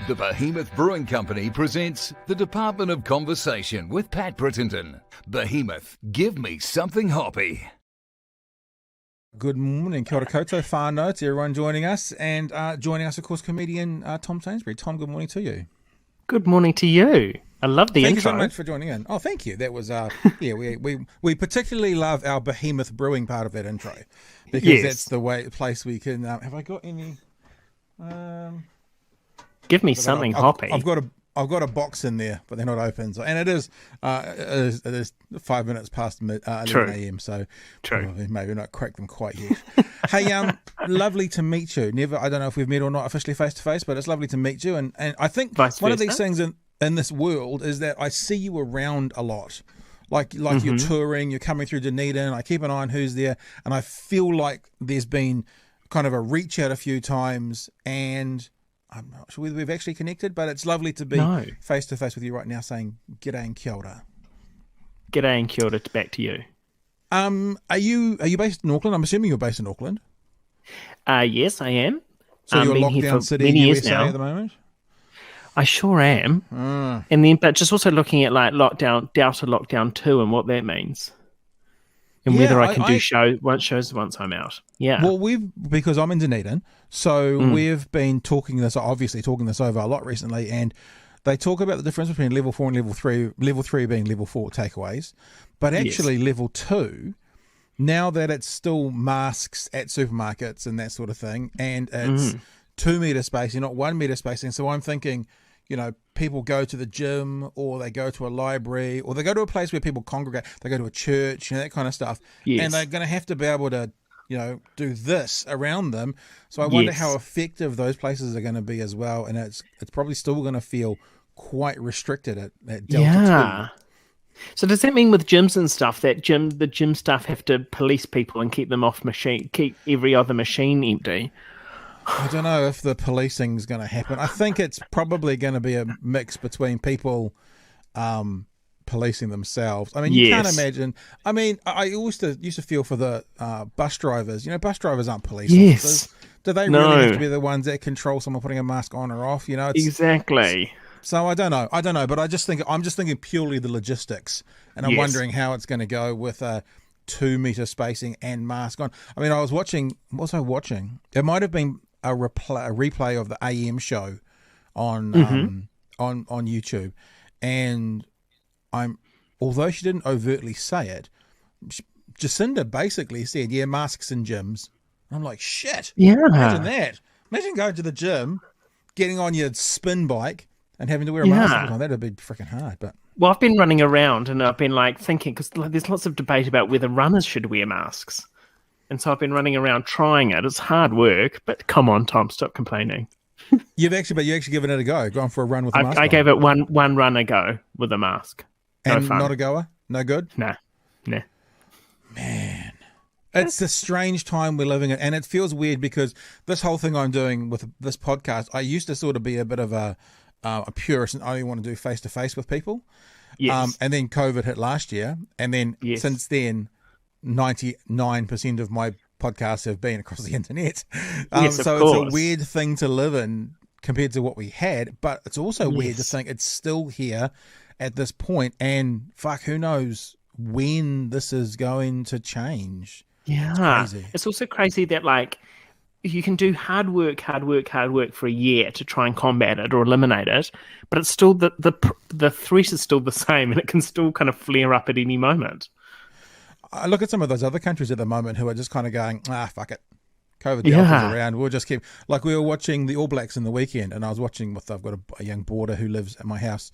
The Behemoth Brewing Company presents the Department of Conversation with Pat Brittington. Behemoth, give me something hoppy. Good morning, kia ora koutou, whānau, to everyone joining us. And joining us, of course, comedian Tom Sainsbury. Tom, good morning to you. Good morning to you. I love the Thank intro. you so much for joining in. Oh, thank you. That was, we particularly love our Behemoth Brewing part of that intro. Because that's the place we can, have I got any... Give me something hoppy. I've got a box in there, but they're not open. So, and it is 5 minutes past 11 a.m. So maybe not cracked them quite yet. Hey, lovely to meet you. I don't know if we've met or not officially face to face, but it's lovely to meet you. And I think one of these things in this world is that I see you around a lot. Like you're touring, you're coming through Dunedin. I keep an eye on who's there, and I feel like there's been kind of a reach out a few times, and I'm not sure whether we've actually connected, but it's lovely to be face to face with you right now, saying g'day and kia ora. G'day and kia ora back to you. Are you based in Auckland? I'm assuming you're based in Auckland. Yes, I am. So you're lockdown city in USA now at the moment. I sure am. And then, but just also looking at like Delta lockdown 2 and what that means. And whether I can do shows once I'm out. Yeah. Well, because I'm in Dunedin, so we've been talking this over a lot recently, and they talk about the difference between level 4 and level 3, level 3 being level 4 takeaways, but actually level 2, now that it's still masks at supermarkets and that sort of thing, and it's 2 metre spacing, not 1 metre spacing. So I'm thinking, people go to the gym, or they go to a library, or they go to a place where people congregate. They go to a church, that kind of stuff. Yes. And they're going to have to be able to, do this around them. So I wonder how effective those places are going to be as well. And it's probably still going to feel quite restricted at Delta 2. So does that mean with gyms and stuff that the gym staff have to police people and keep every other machine empty? I don't know if the policing is going to happen. I think it's probably going to be a mix between people policing themselves. I mean, you can't imagine. I mean, I used to feel for the bus drivers. Bus drivers aren't police officers. Do they really have to be the ones that control someone putting a mask on or off? Exactly. So I don't know, but I'm just thinking purely the logistics, and I'm wondering how it's going to go with 2 metre spacing and mask on. I mean, what was I watching? It might have been a replay of the AM show on YouTube, and although she didn't overtly say it, Jacinda basically said, masks in gyms. I'm like, shit. Yeah. Imagine that. Imagine going to the gym, getting on your spin bike and having to wear a mask. Oh, that'd be freaking hard. But well, I've been running around and I've been thinking, because there's lots of debate about whether runners should wear masks. And so I've been running around trying it. It's hard work, but come on, Tom, stop complaining. You actually given it a go, gone for a run with a mask. I gave it one run a go with a mask. And not a goer? No good? Nah. Man. It's a strange time we're living in, and it feels weird because this whole thing I'm doing with this podcast, I used to sort of be a bit of a purist and only want to do face-to-face with people. Yes. And then COVID hit last year, and then since then, 99% of my podcasts have been across the internet. So it's a weird thing to live in compared to what we had, but it's also weird to think it's still here at this point, and fuck, who knows when this is going to change. Yeah. It's crazy. It's also crazy that you can do hard work for a year to try and combat it or eliminate it, but it's still the threat is still the same, and it can still kind of flare up at any moment. I look at some of those other countries at the moment who are just kind of going, fuck it. COVID Delta's around. We'll just keep, we were watching the All Blacks in the weekend, and I was watching I've got a young boarder who lives at my house,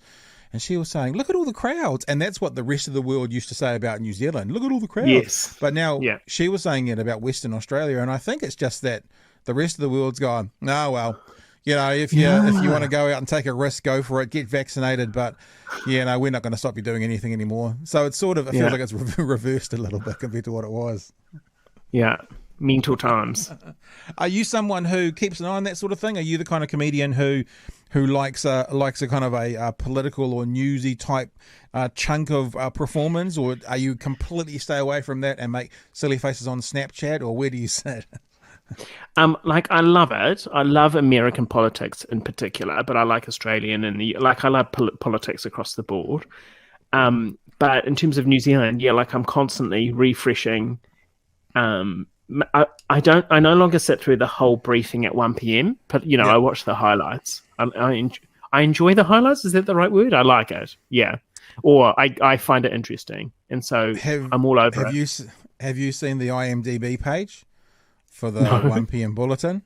and she was saying, look at all the crowds. And that's what the rest of the world used to say about New Zealand. Look at all the crowds. Yes. But now she was saying it about Western Australia, and I think it's just that the rest of the world's gone, if you want to go out and take a risk, go for it, get vaccinated, but we're not going to stop you doing anything anymore. So it's sort of, it feels like it's reversed a little bit compared to what it was. Yeah, mental times. Are you someone who keeps an eye on that sort of thing? Are you the kind of comedian who likes a kind of a political or newsy type chunk of performance, or are you completely stay away from that and make silly faces on Snapchat, or where do you sit? Like I love it. I love American politics in particular, but I like Australian and I love politics across the board. But in terms of New Zealand, yeah, like I'm constantly refreshing. I no longer sit through the whole briefing at 1 p.m., but I watch the highlights. I enjoy the highlights. Is that the right word? I like it. Yeah. Or I find it interesting. And so I'm all over it. Have you seen the IMDb page for the 1 p.m. bulletin?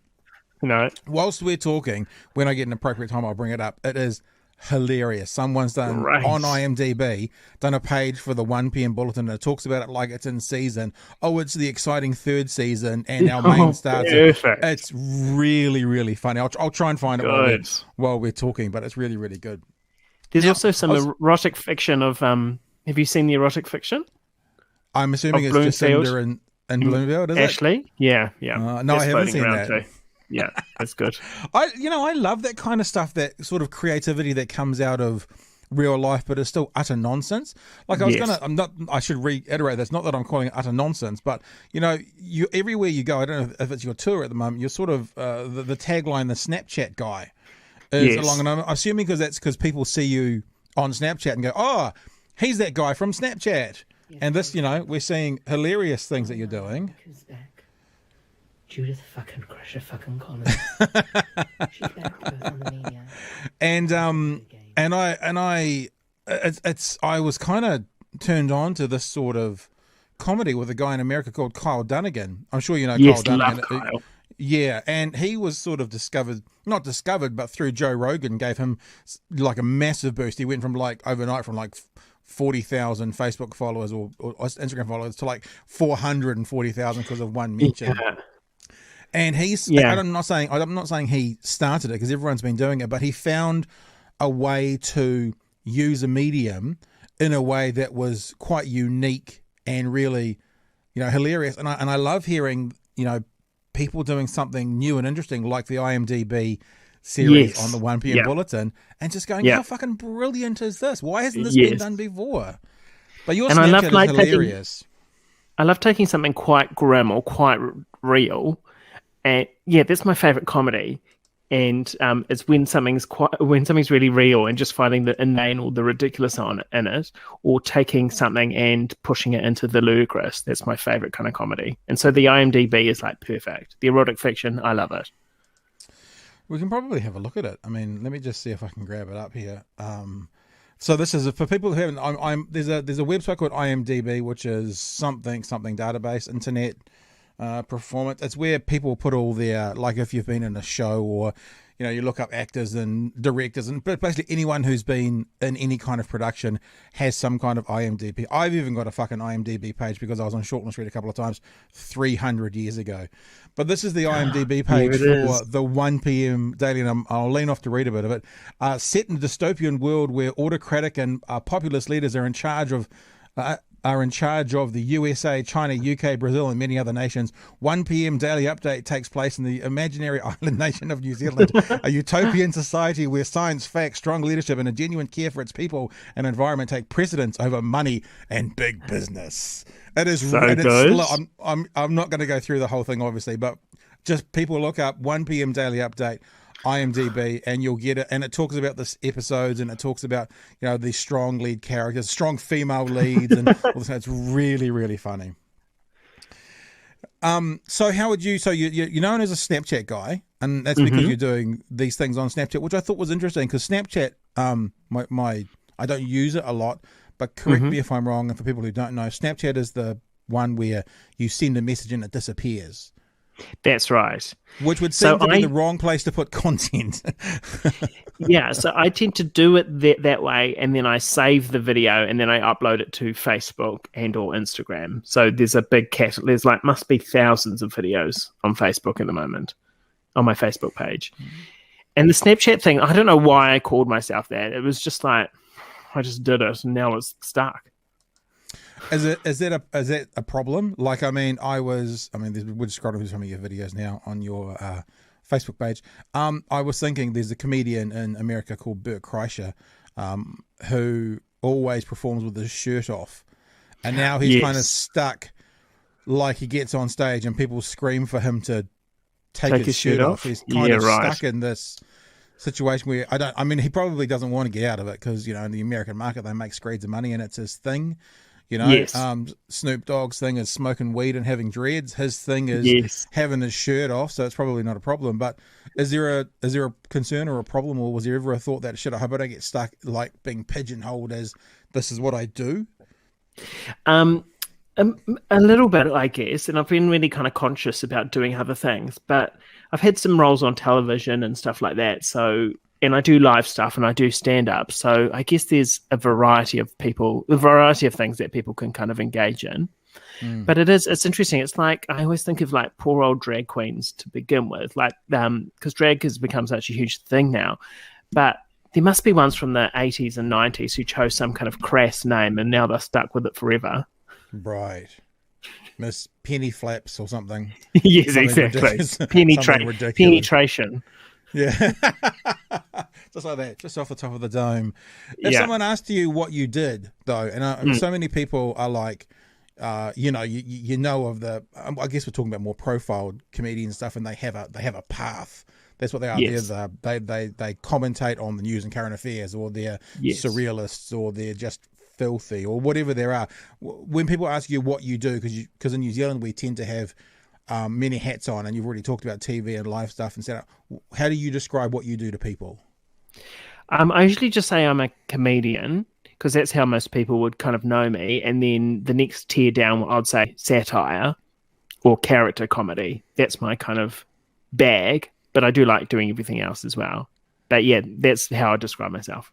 No. Whilst we're talking, when I get an appropriate time, I'll bring it up. It is hilarious. Someone's done on IMDb done a page for the 1 p.m. bulletin, and it talks about it like it's in season. Oh, it's the exciting third season, and our main stars. It's really, really funny. I'll try and find it while we're talking, but it's really, really good. There's also some erotic fiction of. Have you seen the erotic fiction? I'm assuming it's Jacinda and Bloomfield, is Ashley? it? Yeah. No, I haven't seen that. Too. Yeah, that's good. I love that kind of stuff, that sort of creativity that comes out of real life, but is still utter nonsense. Like I should reiterate, that's not that I'm calling it utter nonsense, but you everywhere you go, I don't know if it's your tour at the moment, you're sort of the tagline, the Snapchat guy is along, and I'm assuming because people see you on Snapchat and go, oh, he's that guy from Snapchat. Yeah, and this, we're seeing hilarious things that you're doing. Who's back? Judith fucking Crusher fucking Collins. She's back both on the media. I was kind of turned on to this sort of comedy with a guy in America called Kyle Dunnigan. I'm sure you know Kyle Dunnigan. Kyle. Yeah, and he was sort of not discovered, but through Joe Rogan gave him like a massive boost. He went from overnight from 40,000 Facebook followers or Instagram followers to 440,000 because of one mention. Yeah. And I'm not saying he started it, because everyone's been doing it, but he found a way to use a medium in a way that was quite unique and really, hilarious. And I love hearing, people doing something new and interesting, like the IMDb series on the 1 p.m. bulletin, and just going, how fucking brilliant is this? Why hasn't this been done before? But your Snapchat is hilarious. I love taking something quite grim or quite real, and that's my favorite comedy. And it's when something's really real and just finding the inane or the ridiculous in it, or taking something and pushing it into the ludicrous. That's my favorite kind of comedy. And so the IMDb is perfect. The erotic fiction, I love it. We can probably have a look at it. I mean, let me just see if I can grab it up here. So this is for people who haven't. There's a website called IMDb, which is something database, internet performance. It's where people put all their, if you've been in a show, or you look up actors and directors, and basically anyone who's been in any kind of production has some kind of IMDb. I've even got a fucking IMDb page because I was on Shortland Street a couple of times 300 years ago. But this is the IMDb page for the 1 p.m. daily, and I'll lean off to read a bit of it. Set in a dystopian world where autocratic and populist leaders are in charge of the USA, China, UK, Brazil, and many other nations. 1 p.m. daily update takes place in the imaginary island nation of New Zealand, a utopian society where science, facts, strong leadership, and a genuine care for its people and environment take precedence over money and big business. It is so good. I'm not going to go through the whole thing, obviously, but just people look up 1 p.m. daily update, IMDb, and you'll get it. And it talks about the episodes, and it talks about the strong lead characters, strong female leads, and all this. It's really, really funny. So how would you? So you're known as a Snapchat guy, and that's because you're doing these things on Snapchat, which I thought was interesting, because Snapchat, I don't use it a lot, but correct me if I'm wrong. And for people who don't know, Snapchat is the one where you send a message and it disappears. That's right. Which would seem to be the wrong place to put content. Yeah, so I tend to do it that way, and then I save the video, and then I upload it to Facebook and or Instagram. So there's a big there's must be thousands of videos on Facebook at the moment, on my Facebook page. And the Snapchat thing, I don't know why I called myself that. It was just I just did it, and now it's stuck. Is that a problem? We're just scrolling through some of your videos now on your Facebook page. I was thinking there's a comedian in America called Bert Kreischer, who always performs with his shirt off, and now he's kind of stuck. He gets on stage and people scream for him to take his shirt off. He's kind of right. stuck in this situation where I mean, he probably doesn't want to get out of it because, in the American market, they make screeds of money and it's his thing. Yes. Snoop Dogg's thing is smoking weed and having dreads. His thing is having his shirt off, so it's probably not a problem. But is there a concern or a problem, or was there ever a thought that, shit, I hope I don't get stuck like being pigeonholed as this is what I do? A little bit, I guess, and I've been really kind of conscious about doing other things, but I've had some roles on television and stuff like that. So, and I do live stuff and I do stand up. So I guess there's a variety of things that people can kind of engage in. But it's interesting. It's like, I always think of like poor old drag queens to begin with, like, because drag has become such a huge thing now, but there must be ones from the 80s and 90s who chose some kind of crass name and now they're stuck with it forever. Right. Miss Penny Flaps or something. Yes, something exactly. Penetration. Yeah. Just like that, just off the top of the dome. If someone asked you what you did, though, and so many people are like, you know of the, I guess we're talking about more profiled comedians and stuff, and they have a path. That's what they are. Yes. They commentate on the news and current affairs, or they're surrealists, or they're just filthy, or whatever there are. When people ask you what you do, because in New Zealand we tend to have many hats on, and you've already talked about TV and live stuff and set up. How do you describe what you do to people? I usually just say I'm a comedian, because that's how most people would kind of know me. And then the next tier down, I'd say satire or character comedy. That's my kind of bag, but I do like doing everything else as well. But yeah, that's how I describe myself.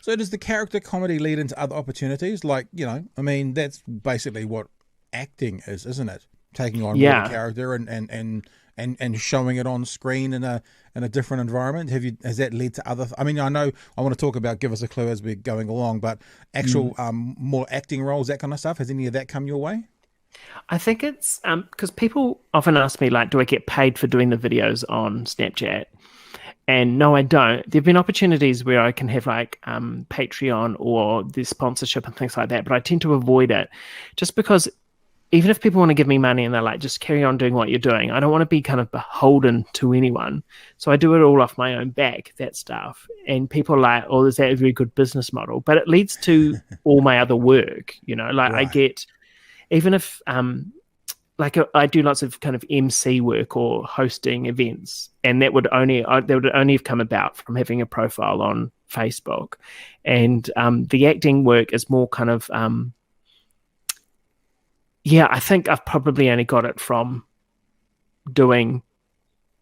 So does the character comedy lead into other opportunities? Like, I mean, that's basically what acting is, isn't it? Taking on a character and showing it on screen in a different environment. Has that led to other? I mean, I know I want to talk about, give us a clue as we're going along, but actual more acting roles, that kind of stuff. Has any of that come your way? I think it's because people often ask me, like, do I get paid for doing the videos on Snapchat? And no, I don't. There have been opportunities where I can have like Patreon or the sponsorship and things like that, but I tend to avoid it just because even if people want to give me money and they're like, just carry on doing what you're doing, I don't want to be kind of beholden to anyone. So I do it all off my own back, that stuff. And people are like, oh, is that a very good business model? But it leads to all my other work, like I get, even if, like I do lots of kind of MC work or hosting events, and that would only have come about from having a profile on Facebook. And the acting work is more kind of, I think I've probably only got it from doing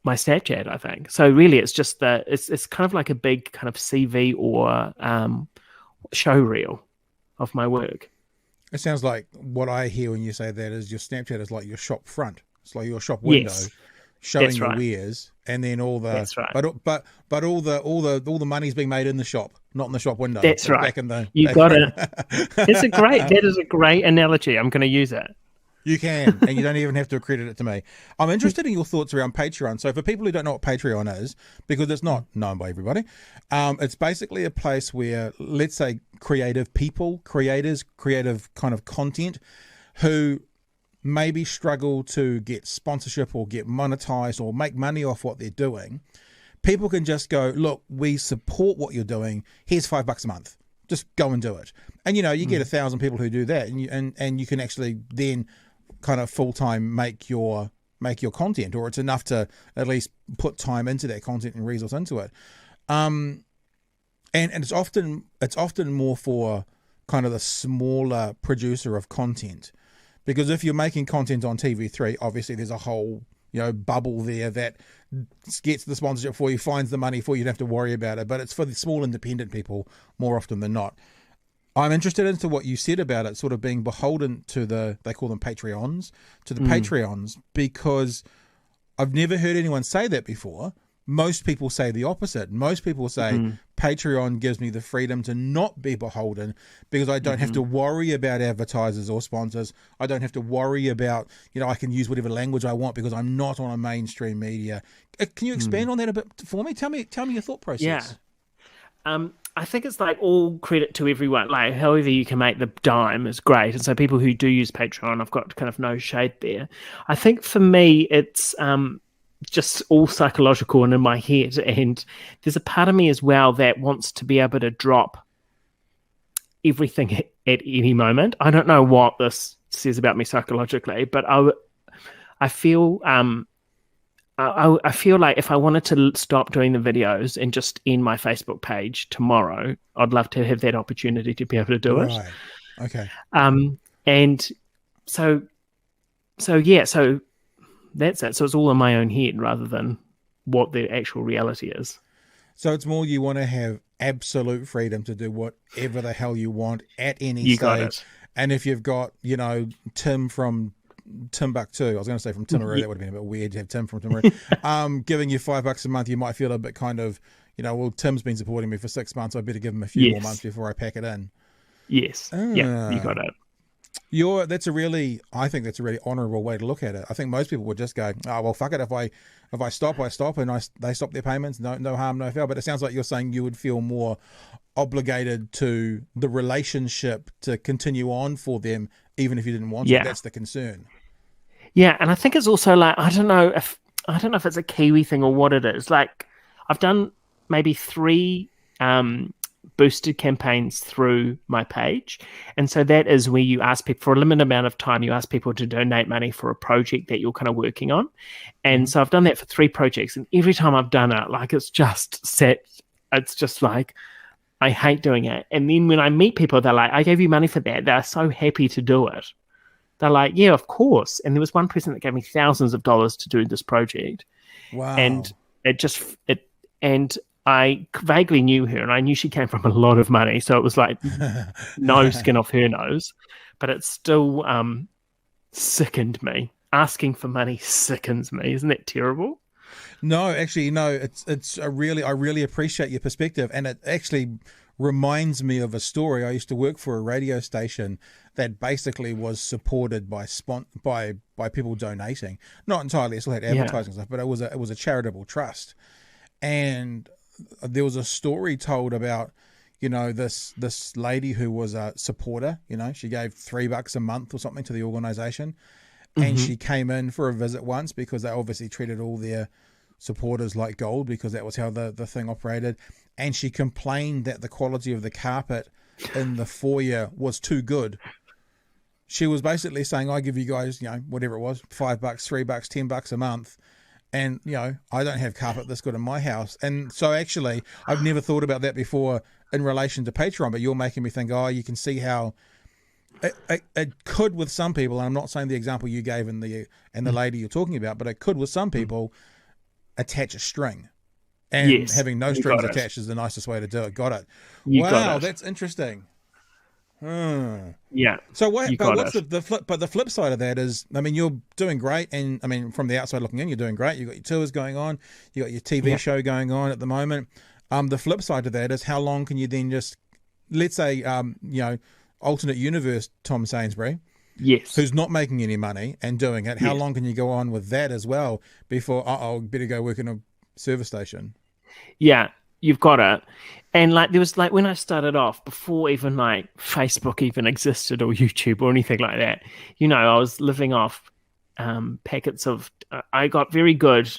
my Snapchat, I think. So really it's just it's kind of like a big kind of CV or show reel of my work. It sounds like what I hear when you say that is your Snapchat is like your shop front. It's like your shop window, showing your wares, and then all the. That's right. But all the money's being made in the shop, not in the shop window. That's right. You got it. That is a great analogy. I'm going to use it. You can, and you don't even have to accredit it to me. I'm interested in your thoughts around Patreon. So for people who don't know what Patreon is, because it's not known by everybody, it's basically a place where, let's say, creative people, creators, creative kind of content, who maybe struggle to get sponsorship or get monetized or make money off what they're doing, people can just go, look, we support what you're doing. Here's $5 a month. Just go and do it. And, you get 1,000 people who do that, and you can actually then kind of full-time make your content, or it's enough to at least put time into that content and resource into it. And it's often more for kind of the smaller producer of content, because if you're making content on TV3, obviously there's a whole bubble there that gets the sponsorship for you, finds the money for you, you don't have to worry about it. But it's for the small independent people more often than not. I'm interested into what you said about it sort of being beholden to they call them Patreons, to the Patreons, because I've never heard anyone say that before. Most people say the opposite. Most people say Patreon gives me the freedom to not be beholden, because I don't have to worry about advertisers or sponsors. I don't have to worry about, I can use whatever language I want because I'm not on a mainstream media. Can you expand on that a bit for me? Tell me your thought process. Yeah. I think it's like all credit to everyone. Like, however you can make the dime is great. And so people who do use Patreon, I've got kind of no shade there. I think for me, it's just all psychological and in my head. And there's a part of me as well that wants to be able to drop everything at any moment. I don't know what this says about me psychologically, but I feel I feel like if I wanted to stop doing the videos and just end my Facebook page tomorrow, I'd love to have that opportunity to be able to do it. Right. Okay. And so yeah, so that's it. So it's all in my own head rather than what the actual reality is. So it's more you want to have absolute freedom to do whatever the hell you want at any You stage. got it. And if you've got, Tim from Timbuktu, I was going to say from Timaru, that would have been a bit weird to have Tim from Timaru, giving you $5 a month, you might feel a bit kind of, well, Tim's been supporting me for 6 months, I better give him a few more months before I pack it in. Yes. Yeah, you got it. I think that's a really honourable way to look at it. I think most people would just go, oh, well, fuck it. If I stop, I stop, and they stop their payments. No harm, no foul. But it sounds like you're saying you would feel more obligated to the relationship to continue on for them, even if you didn't want to. That's the concern. Yeah, and I think it's also like I don't know if it's a Kiwi thing or what it is. Like I've done maybe 3 boosted campaigns through my page, and so that is where you ask people for a limited amount of time, you ask people to donate money for a project that you're kind of working on. And so I've done that for 3 projects, and every time I've done it, like it's just like I hate doing it. And then when I meet people, they're like, I gave you money for that. They're so happy to do it. They're like, yeah, of course. And there was one person that gave me thousands of dollars to do this project. Wow. And and I vaguely knew her, and I knew she came from a lot of money, so it was like no skin off her nose. But it still sickened me. Asking for money sickens me. Isn't that terrible? No, actually, no. I really appreciate your perspective, and it actually reminds me of a story. I used to work for a radio station that basically was supported by people donating. Not entirely, it still had advertising stuff, but it was a charitable trust. And there was a story told about, this lady who was a supporter. She gave $3 a month or something to the organization, and she came in for a visit once because they obviously treated all their supporters like gold, because that was how the thing operated. And she complained that the quality of the carpet in the foyer was too good. She was basically saying, I give you guys, whatever it was, $5, $3, $10 a month, and I don't have carpet this good in my house. And so actually I've never thought about that before in relation to Patreon, but you're making me think, you can see how it could with some people, and I'm not saying the example you gave and the lady you're talking about, but it could with some people attach a string. And having no strings attached is the nicest way to do it. Got it. Wow, that's interesting. Yeah. So what's the flip? But the flip side of that is, you're doing great, and from the outside looking in, you're doing great. You've got your tours going on, you got your TV show going on at the moment. The flip side of that is, how long can you then just, let's say, alternate universe Tom Sainsbury, who's not making any money and doing it. How long can you go on with that as well before better go work in a service station? Yeah, you've got it. And there was when I started off, before even Facebook even existed or YouTube or anything like that, I was living off packets of. I got very good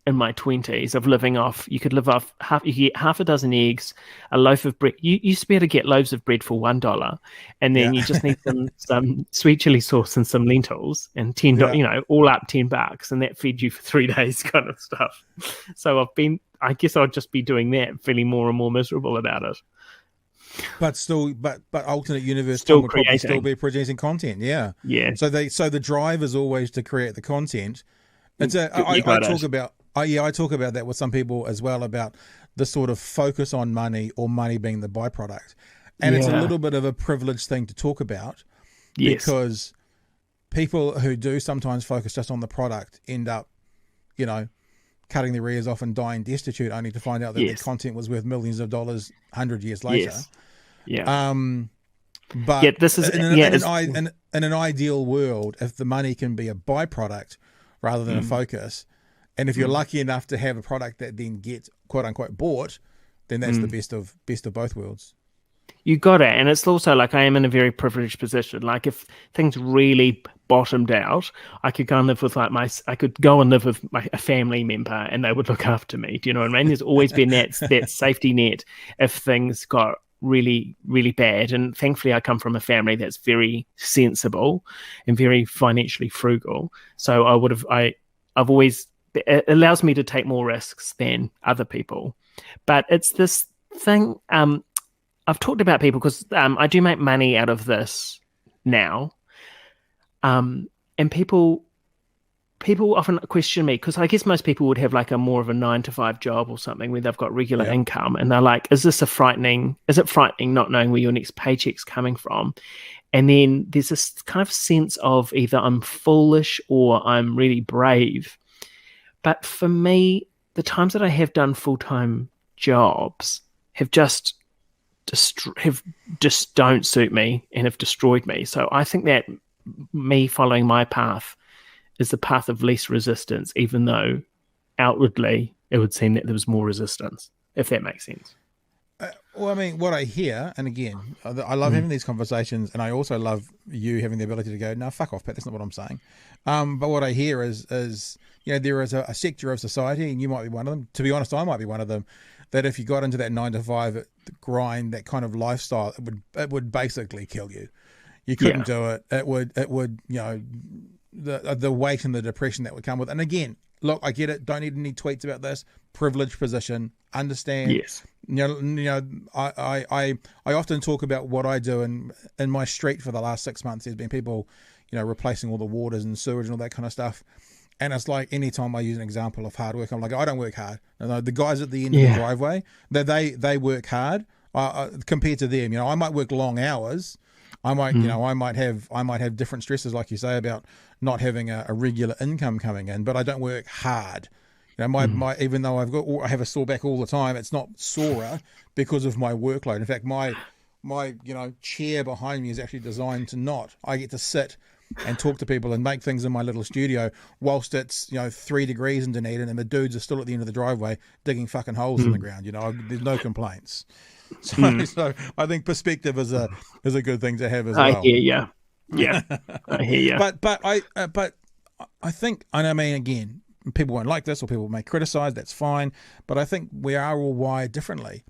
in my 20s of living off. You could live off you get half a dozen eggs, a loaf of bread. You used to be able to get loaves of bread for $1, and then you just need some sweet chili sauce and some lentils, and $10, all up $10, and that fed you for 3 days, kind of stuff. So I guess I'll just be doing that, feeling more and more miserable about it. But still, but alternate universe still would probably still be producing content. Yeah. So the drive is always to create the content. I talk about that with some people as well, about the sort of focus on money, or money being the byproduct. And it's a little bit of a privileged thing to talk about, because people who do sometimes focus just on the product end up, cutting their ears off and dying destitute, only to find out that their content was worth millions of dollars 100 years later. But this is in an ideal world, if the money can be a byproduct rather than a focus, and if you're lucky enough to have a product that then gets quote unquote bought, then that's the best of both worlds. You got it. And it's also like I am in a very privileged position. Like if things really bottomed out, I could go and live with a family member and they would look after me. Do you know what I mean? There's always been that safety net if things got really, really bad. And thankfully I come from a family that's very sensible and very financially frugal. So I've always, it allows me to take more risks than other people. But it's this thing, I've talked about people because I do make money out of this now, and people often question me because I guess most people would have like a more of a 9-to-5 job or something where they've got regular income, and they're like, is it frightening not knowing where your next paycheck's coming from? And then there's this kind of sense of either I'm foolish or I'm really brave. But for me, the times that I have done full-time jobs have just don't suit me and have destroyed me. So I think that me following my path is the path of least resistance, even though outwardly it would seem that there was more resistance, if that makes sense. Well, I mean, what I hear, and again, I love having these conversations, and I also love you having the ability to go, no, fuck off, Pat, that's not what I'm saying. But what I hear is there is a sector of society, and you might be one of them. To be honest, I might be one of them, that if you got into that 9-to-5 grind, that kind of lifestyle, it would basically kill you. You couldn't do it. It would the weight and the depression that would come with. And again, look, I get it. Don't need any tweets about this. Privileged position. Understand. Yes. I often talk about what I do in my street for the last 6 months. There's been people, replacing all the waters and sewage and all that kind of stuff. And it's like anytime I use an example of hard work, I'm like, I don't work hard. The guys at the end of the driveway, they work hard compared to them. I might work long hours. I might, I might have different stresses, like you say, about not having a regular income coming in, but I don't work hard. My even though I have a sore back all the time, it's not sorer because of my workload. In fact, my chair behind me is actually designed to not. I get to sit and talk to people and make things in my little studio whilst it's 3 degrees in Dunedin and the dudes are still at the end of the driveway digging fucking holes in the ground. There's no complaints. So I think perspective is a good thing to have as well. I hear you. Yeah, I hear you. But I think, and I mean, again, people won't like this or people may criticize. That's fine. But I think we are all wired differently.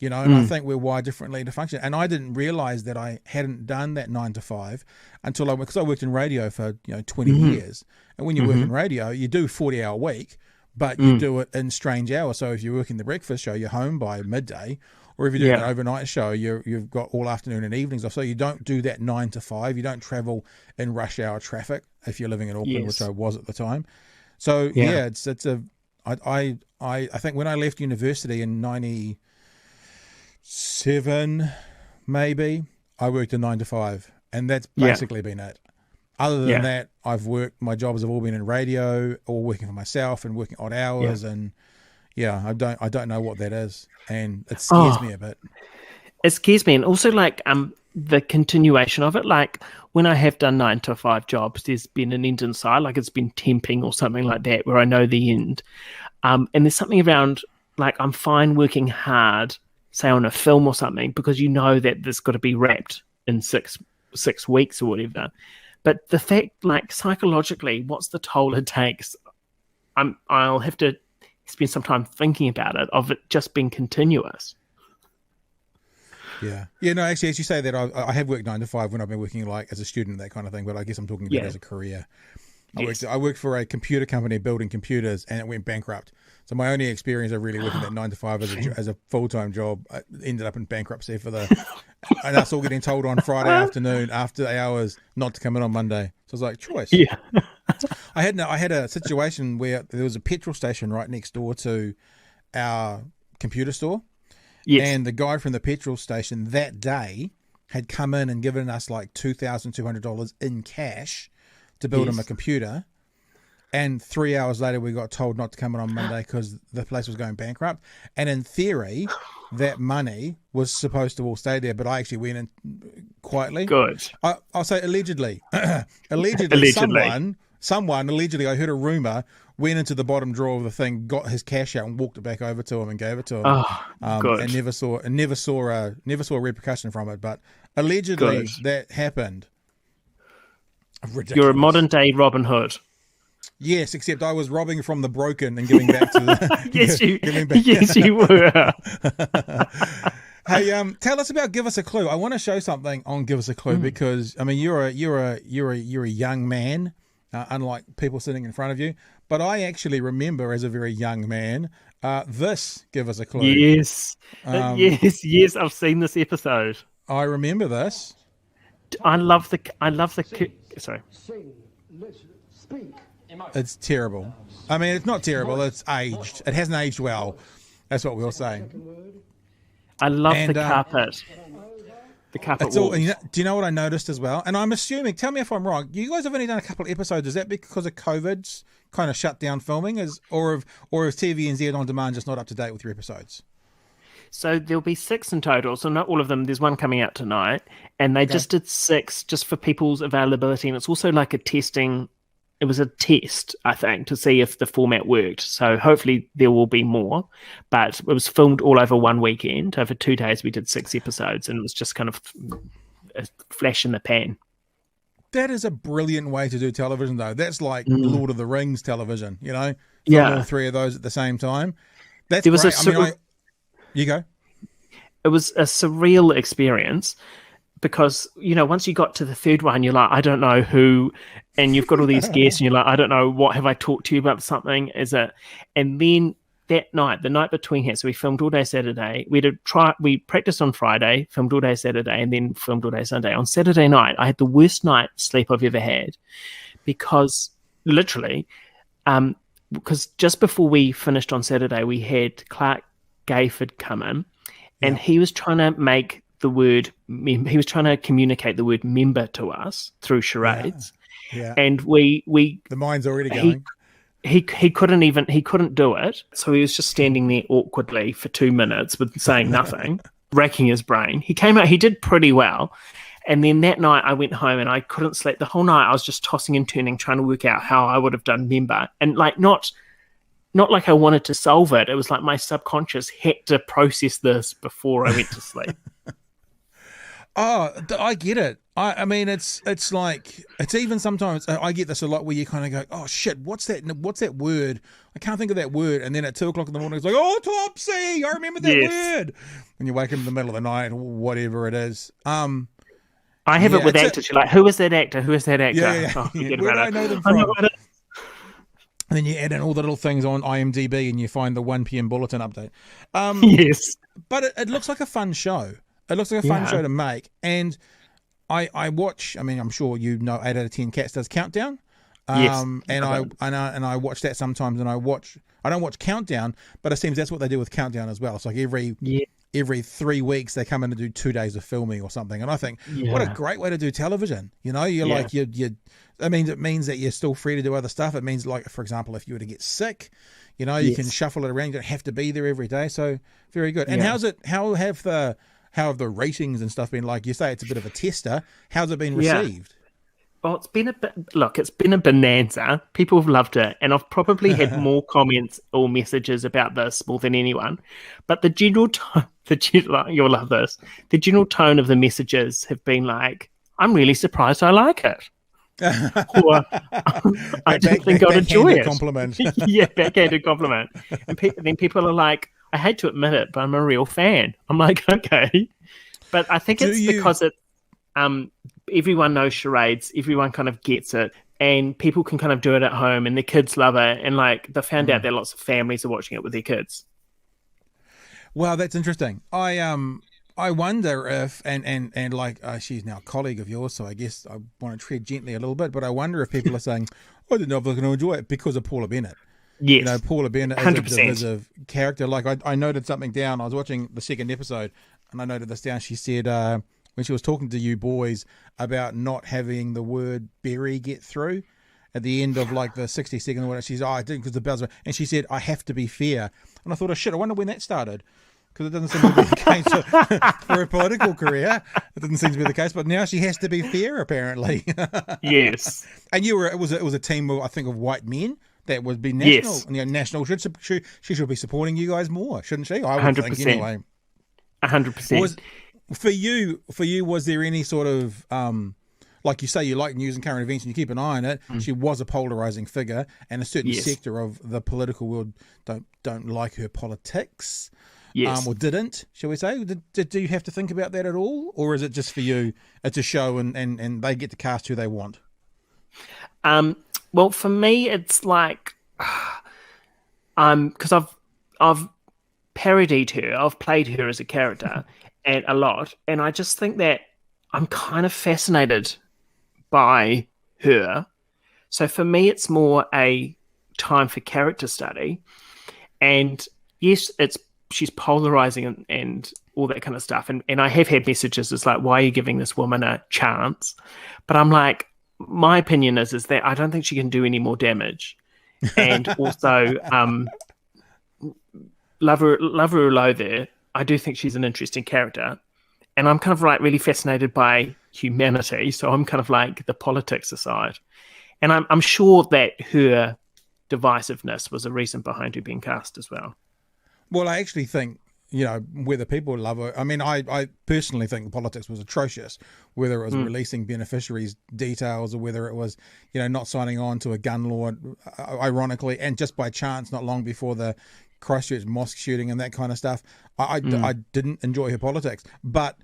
And I think we're wired differently to function. And I didn't realize that I hadn't done that 9-to-5 until because I worked in radio for 20 years. And when you work in radio, you do 40-hour week, but you do it in strange hours. So if you're working the breakfast show, you're home by midday. Or if you're doing an overnight show, you've got all afternoon and evenings off. So you don't do that 9-to-5. You don't travel in rush hour traffic if you're living in Auckland, which I was at the time. So I think when I left university in 97, maybe, I worked a 9-to-5, and that's basically been it. Other than that, my jobs have all been in radio or working for myself and working odd hours and I don't know what that is, and it scares me a bit. It scares me, and also like the continuation of it. Like when I have done 9-to-5 jobs, there's been an end in sight, like it's been temping or something like that, where I know the end. And there's something around like I'm fine working hard, say on a film or something, because you know that there's got to be wrapped in six weeks or whatever. But the fact, like psychologically, what's the toll it takes? I'll have to spend some time thinking about it, of it just being continuous. No, actually, as you say that, I have worked 9-to-5 when I've been working like as a student, that kind of thing, but I guess I'm talking about as a career. I worked for a computer company building computers, and it went bankrupt. So my only experience of really working that 9-to-5 as a full-time job ended up in bankruptcy and us all getting told on Friday afternoon after hours not to come in on Monday. So I was like, choice. Yeah. I had a situation where there was a petrol station right next door to our computer store. Yes. And the guy from the petrol station that day had come in and given us like $2,200 in cash to build him a computer. And 3 hours later, we got told not to come in on Monday because the place was going bankrupt. And in theory, that money was supposed to all stay there, but I actually went in quietly. Good. I'll say allegedly. Allegedly. Someone, allegedly, I heard a rumor, went into the bottom drawer of the thing, got his cash out, and walked it back over to him and gave it to him. Oh, good. And never saw a repercussion from it. But allegedly that happened. Ridiculous. You're a modern day Robin Hood. Yes, except I was robbing from the broken and giving back to the. Yes, you were. Hey, tell us about Give Us a Clue. I want to show something on Give Us a Clue because I mean you're a young man, unlike people sitting in front of you. But I actually remember as a very young man this Give Us a Clue. Yes, yes. I've seen this episode. I remember this. I love the. Sorry. It's terrible. I mean, it's not terrible. It's aged. It hasn't aged well. That's what we'll say. I love the carpet. The carpet it's all, walls. do you know what I noticed as well? And I'm assuming, tell me if I'm wrong, you guys have only done a couple of episodes. Is that because of COVID's kind of shut down filming? Or is TVNZ On Demand just not up to date with your episodes? So there'll be 6 in total. So not all of them. There's one coming out tonight. And they just did 6 just for people's availability. And it's also like a testing. It was a test, I think, to see if the format worked. So hopefully there will be more. But it was filmed all over one weekend. Over 2 days, we did 6 episodes. And it was just kind of a flash in the pan. That is a brilliant way to do television, though. That's like Lord of the Rings television, you know? Film all 3 of those at the same time. That's great. You go. It was a surreal experience because, you know, once you got to the 3rd one, you're like, I don't know who, and you've got all these guests and you're like, I don't know, what have I talked to you about something? Is it? And then that night, the night between here, so we filmed all day Saturday. We practiced on Friday, filmed all day Saturday, and then filmed all day Sunday. On Saturday night, I had the worst night sleep I've ever had because literally, because just before we finished on Saturday, we had Clark Gayford come in and he was trying to make the word he was trying to communicate the word member to us through charades. And we the mind's already going. He couldn't do it, so he was just standing there awkwardly for 2 minutes with saying nothing, racking his brain. He came out, he did pretty well, and then that night I went home and I couldn't sleep the whole night. I was just tossing and turning trying to work out how I would have done member, and like not like I wanted to solve it. It was like my subconscious had to process this before I went to sleep. Oh, I get it. I mean, it's like, it's even sometimes, I get this a lot where you kind of go, oh shit, what's that word? I can't think of that word. And then at 2:00 in the morning, it's like, oh, Topsy, I remember that word. When you wake up in the middle of the night, or whatever it is. I have it with actors. You're like, who is that actor? Who is that actor? Yeah. Oh, Where do I know them from? And then you add in all the little things on IMDb and you find the 1 p.m. bulletin update. Yes. But it looks like a fun show. It looks like a fun show to make. And I watch, I mean, I'm sure you know 8 out of 10 Cats does Countdown. Yes. And I watch that sometimes, and I don't watch Countdown, but it seems that's what they do with Countdown as well. It's like every 3 weeks they come in and do 2 days of filming or something. And I think, what a great way to do television. You know, you're like, I mean, it means that you're still free to do other stuff. It means, like, for example, if you were to get sick, you know, you can shuffle it around. You don't have to be there every day. So very good. And how have the ratings and stuff been? Like you say, it's a bit of a tester. How's it been received? Well, it's been a bonanza. People have loved it. And I've probably had more comments or messages about this more than anyone. But the general tone, you'll love this. The general tone of the messages have been like, I'm really surprised I like it. Or I don't think I'd enjoy it. Compliment. Yeah, backhanded compliment. And then people are like, I hate to admit it, but I'm a real fan. I'm like, okay. But I think because it everyone knows charades, everyone kind of gets it, and people can kind of do it at home, and their kids love it, and like they found out that lots of families are watching it with their kids. Wow, that's interesting. I wonder if and like she's now a colleague of yours, so I guess I want to tread gently a little bit, but I wonder if people are saying, I don't know if they're going to enjoy it because of Paula Bennett. Yes. You know, Paula Bennett is 100%. a divisive character. Like I noted something down. I was watching the 2nd episode and I noted this down. She said when she was talking to you boys about not having the word berry get through at the end of like the 60-second or whatever, she's I didn't because the bells were, and she said, I have to be fair. And I thought, oh shit, I wonder when that started. Because it doesn't seem to be the case for a political career. It doesn't seem to be the case, but now she has to be fair, apparently. Yes. And it was a team of, I think, of white men That would be national. Yes. National she should be supporting you guys more, shouldn't she? I would 100%. think anyway. 100%. For you, was there any sort of like you say, you like news and current events and you keep an eye on it. She was a polarizing figure, and a certain sector of the political world don't like her politics. Yes. Or didn't, shall we say? Do you have to think about that at all? Or is it just for you, it's a show and they get to cast who they want? Well, for me, it's like, because I've parodied her, I've played her as a character and a lot, and I just think that I'm kind of fascinated by her. So for me, it's more a time for character study, and yes, she's polarizing and all that kind of stuff. And I have had messages, it's like, why are you giving this woman a chance? But I'm like, my opinion is that I don't think she can do any more damage. And also, love her or loathe her, I do think she's an interesting character. And I'm kind of like really fascinated by humanity. So I'm kind of like the politics aside. And I'm sure that her divisiveness was a reason behind her being cast as well. Well, I actually think, whether people love her, I mean, I personally think the politics was atrocious, whether it was releasing beneficiaries' details or whether it was, not signing on to a gun law, ironically, and just by chance, not long before the Christchurch mosque shooting and that kind of stuff. I didn't enjoy her politics, but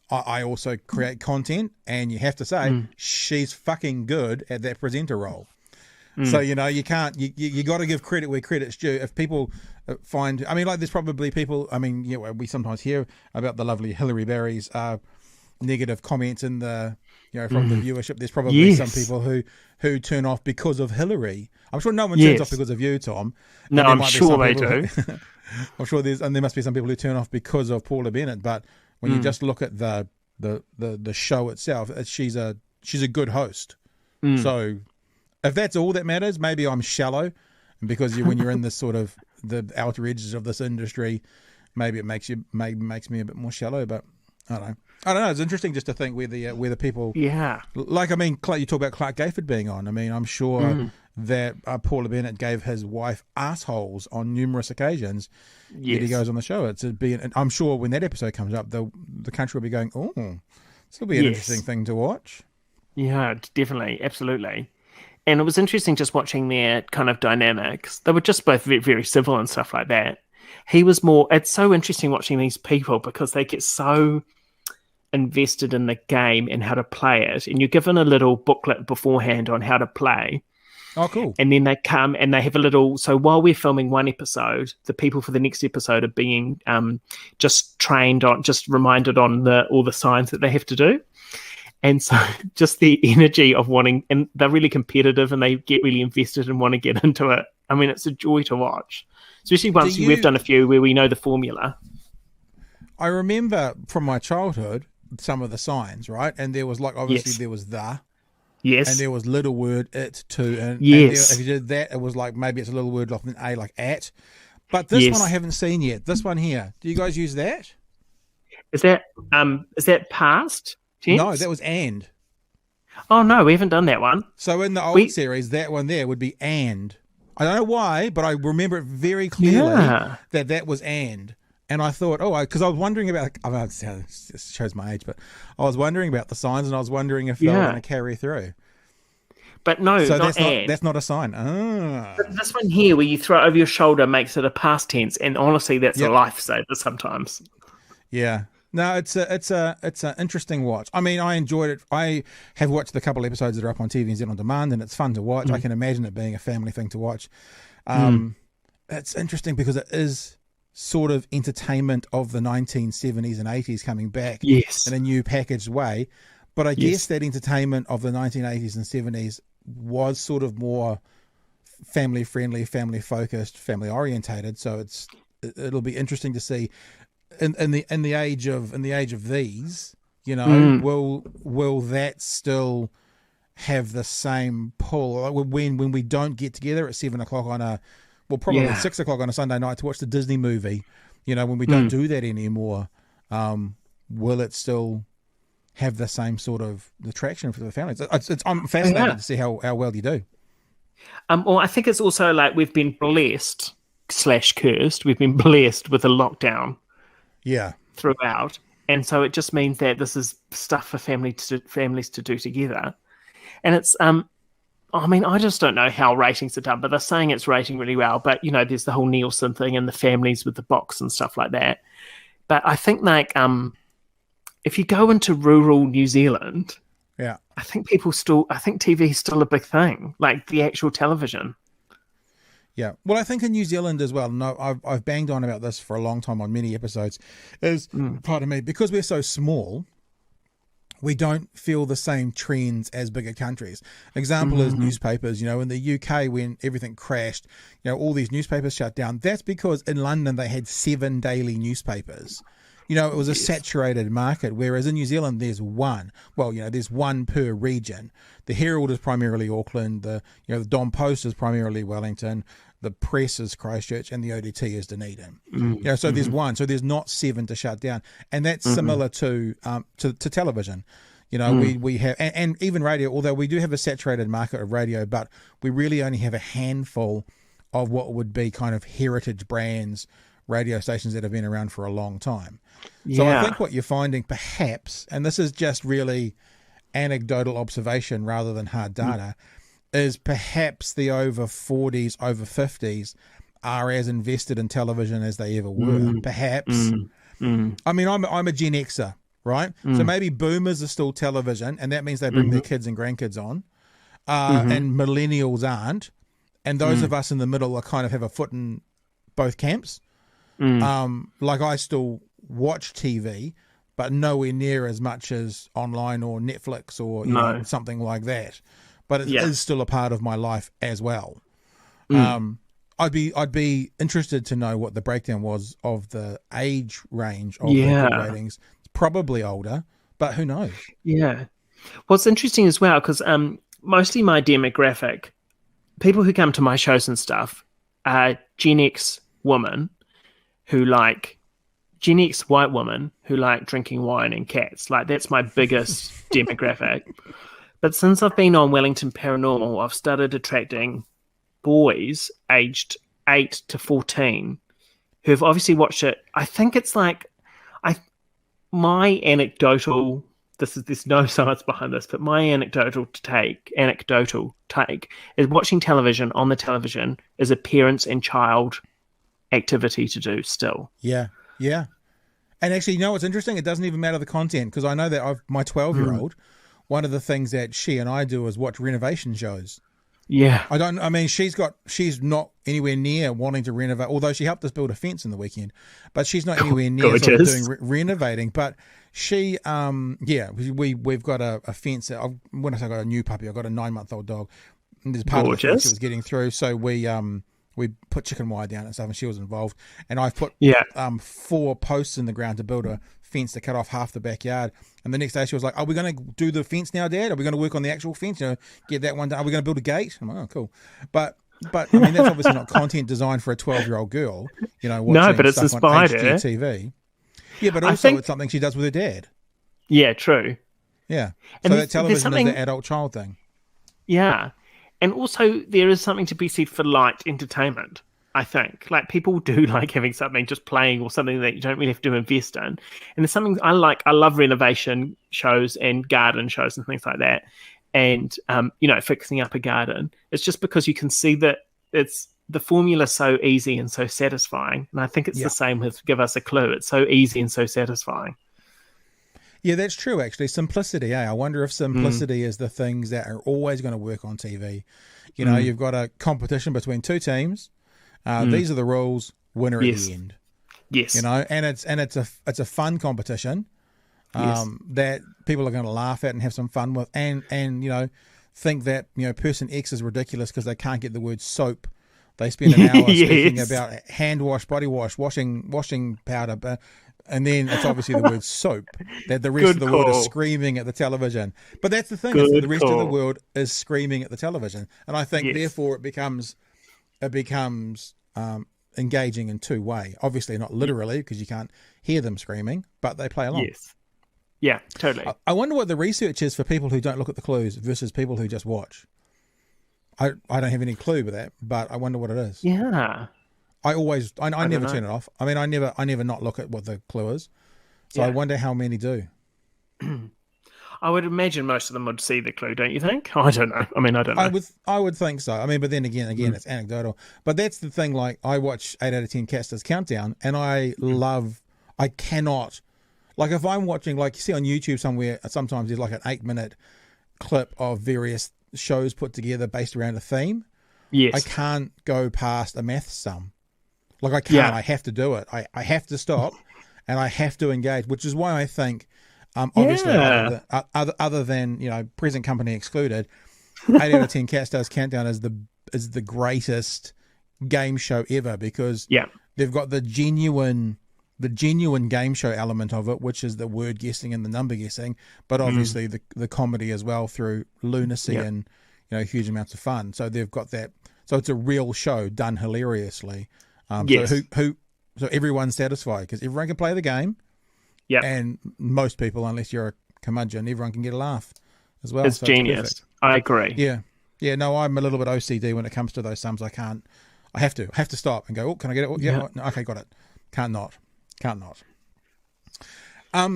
I also create content, and you have to say she's fucking good at that presenter role. So, you can't, you got to give credit where credit's due. If people find, I mean, like there's probably people, I mean, we sometimes hear about the lovely Hillary Barry's negative comments in the, from the viewership. There's probably some people who turn off because of Hillary. I'm sure no one turns off because of you, Tom. No, I'm sure they do. I'm sure there must be some people who turn off because of Paula Bennett. But when you just look at the show itself, she's a good host. So if that's all that matters, maybe I'm shallow, because when you're in this sort of the outer edges of this industry, maybe it makes me a bit more shallow. But I don't know. It's interesting just to think where the people, like, I mean, you talk about Clark Gayford being on. I mean, I'm sure that Paula Bennett gave his wife assholes on numerous occasions. Yet he goes on the show. I'm sure when that episode comes up, the country will be going, oh, this will be an interesting thing to watch. Yeah, definitely, absolutely. And it was interesting just watching their kind of dynamics. They were just both very, very civil and stuff like that. He was more, it's so interesting watching these people because they get so invested in the game and how to play it. And you're given a little booklet beforehand on how to play. Oh, cool. And then they come and they have a little, so while we're filming one episode, the people for the next episode are being just trained on, just reminded on all the signs that they have to do. And so just the energy of wanting, and they're really competitive and they get really invested and want to get into it. I mean, it's a joy to watch, especially once we've done a few where we know the formula. I remember from my childhood some of the signs, right? And there was like, obviously there was the. Yes. And there was little word it too. And, yes. And if you did that, it was like, maybe it's a little word like an A, like at. But this one I haven't seen yet. This one here. Do you guys use that? Is that past? Tense? No, that was and. Oh, no, we haven't done that one. So in the old series, that one there would be and. I don't know why, but I remember it very clearly that was and. And I thought, because I was wondering about, it shows my age, but I was wondering about the signs and I was wondering if they were going to carry through. But no, so not that's not a sign. But this one here, where you throw it over your shoulder, makes it a past tense, and honestly, that's a lifesaver sometimes. Yeah. No, it's an interesting watch. I mean, I enjoyed it. I have watched the couple episodes that are up on TVNZ on demand, and it's fun to watch. I can imagine it being a family thing to watch. It's interesting because it is sort of entertainment of the 1970s and 80s coming back in a new packaged way. But I guess that entertainment of the 1980s and 70s was sort of more family friendly, family focused, family orientated. So it'll be interesting to see. In the age of these, will that still have the same pull? Like when we don't get together at 7 o'clock probably 6 o'clock on a Sunday night to watch the Disney movie, when we don't do that anymore, will it still have the same sort of attraction for the families? I'm fascinated to see how well you do. Well, I think it's also like we've been blessed / cursed. We've been blessed with a lockdown Yeah. throughout, and so it just means that this is stuff for families to do together. And it's I mean, I just don't know how ratings are done, but they're saying it's rating really well. But there's the whole Nielsen thing and the families with the box and stuff like that. But I think like if you go into rural New Zealand, Yeah. I think TV is still a big thing, like the actual television. Yeah. Well, I think in New Zealand as well, no, I've banged on about this for a long time on many episodes, is, pardon me, because we're so small, we don't feel the same trends as bigger countries. Example is newspapers. In the UK, when everything crashed, all these newspapers shut down. That's because in London, they had 7 daily newspapers. It was a saturated market, whereas in New Zealand, there's one. Well, there's one per region. The Herald is primarily Auckland. The Don Post is primarily Wellington. The Press is Christchurch, and the ODT is Dunedin. So there's one. So there's not 7 to shut down, and that's similar to television. We have and even radio. Although we do have a saturated market of radio, but we really only have a handful of what would be kind of heritage brands, radio stations that have been around for a long time. So I think what you're finding, perhaps, and this is just really anecdotal observation rather than hard data, is perhaps the over 40s, over 50s are as invested in television as they ever were. Perhaps. I mean, I'm a Gen Xer, right? So maybe boomers are still television, and that means they bring their kids and grandkids on, and millennials aren't. And those of us in the middle are kind of have a foot in both camps. Like I still watch TV, but nowhere near as much as online or Netflix or something like that. But it is still a part of my life as well. I'd be interested to know what the breakdown was of the age range of the good ratings. It's probably older, but who knows? Yeah. Well, it's interesting as well because mostly my demographic, people who come to my shows and stuff, are Gen X women who like Gen X white women who like drinking wine and cats. Like that's my biggest demographic. But since I've been on Wellington Paranormal, I've started attracting boys aged 8 to 14 who have obviously watched it. I think it's like my anecdotal. There's no science behind this, but my anecdotal take is watching television on the television is a parents and child activity to do still. Yeah. And actually, what's interesting? It doesn't even matter the content, because I know that my 12-year-old, one of the things that she and I do is watch renovation shows. Yeah. She's not anywhere near wanting to renovate, although she helped us build a fence in the weekend, but she's not anywhere near sort of doing renovating. But she, we've got a fence. When I say I got a new puppy, I've got a 9-month-old dog. And there's part of the fence she was getting through. So we put chicken wire down and stuff, and she was involved. And I've put 4 posts in the ground to build a fence to cut off half the backyard. And the next day she was like, "Are we going to do the fence now, Dad? Are we going to work on the actual fence? Get that one done? Are we going to build a gate?" I'm like, "Oh, cool." But I mean, that's obviously not content designed for a 12-year-old girl. No, but it's inspired her. TV. Yeah, but also it's something she does with her dad. Yeah, true. Yeah. So that television is the adult-child thing. Yeah. And also there is something to be said for light entertainment, I think. Like people do like having something just playing or something that you don't really have to invest in. And there's something I like. I love renovation shows and garden shows and things like that. And, fixing up a garden. It's just because you can see that it's the formula so easy and so satisfying. And I think it's the same with Give Us a Clue. It's so easy and so satisfying. Yeah, that's true, actually. Simplicity, I wonder if simplicity is the things that are always going to work on TV. You've got a competition between 2 teams. These are the rules, winner at the end. Yes. And it's a fun competition that people are going to laugh at and have some fun with and think that, person X is ridiculous because they can't get the word soap. They spend an hour speaking about hand wash, body wash, washing powder, and then it's obviously the word soap that the rest of the world is screaming at the television. But that's the thing, is that the rest of the world is screaming at the television. And I think therefore it becomes engaging in 2-way. Obviously not literally, because you can't hear them screaming, but they play along. Yes. Yeah, totally. I wonder what the research is for people who don't look at the clues versus people who just watch. I don't have any clue with that, but I wonder what it is. Yeah. I never know. turn it off. I mean, I never not look at what the clue is. So I Yeah. wonder how many do. I would imagine most of them would see the clue, don't you think? I don't know. I mean, I don't know. I would think so. I mean, but then again, it's anecdotal. But that's the thing. Like, I watch 8 out of 10 Casters Countdown, and I cannot, like, if I'm watching, like, you see on YouTube somewhere, sometimes there's like an 8-minute clip of various shows put together based around a theme. Yes. I can't go past a maths sum. Like, I can't. Yeah. I have to do it. I have to stop, and I have to engage, which is why I think. Obviously, other than present company excluded, 8 out of 10 Casters Countdown is the greatest game show ever, because they've got the genuine game show element of it, which is the word guessing and the number guessing, but obviously the comedy as well through lunacy and huge amounts of fun. So they've got that. So it's a real show done hilariously. So everyone's satisfied because everyone can play the game. Yeah, and most people, unless you're a curmudgeon, everyone can get a laugh as well. It's genius. Perfect. I agree. Yeah. No, I'm a little bit OCD when it comes to those sums. I have to stop and go. Oh, can I get it? Oh, yeah. Okay, got it. Can't not.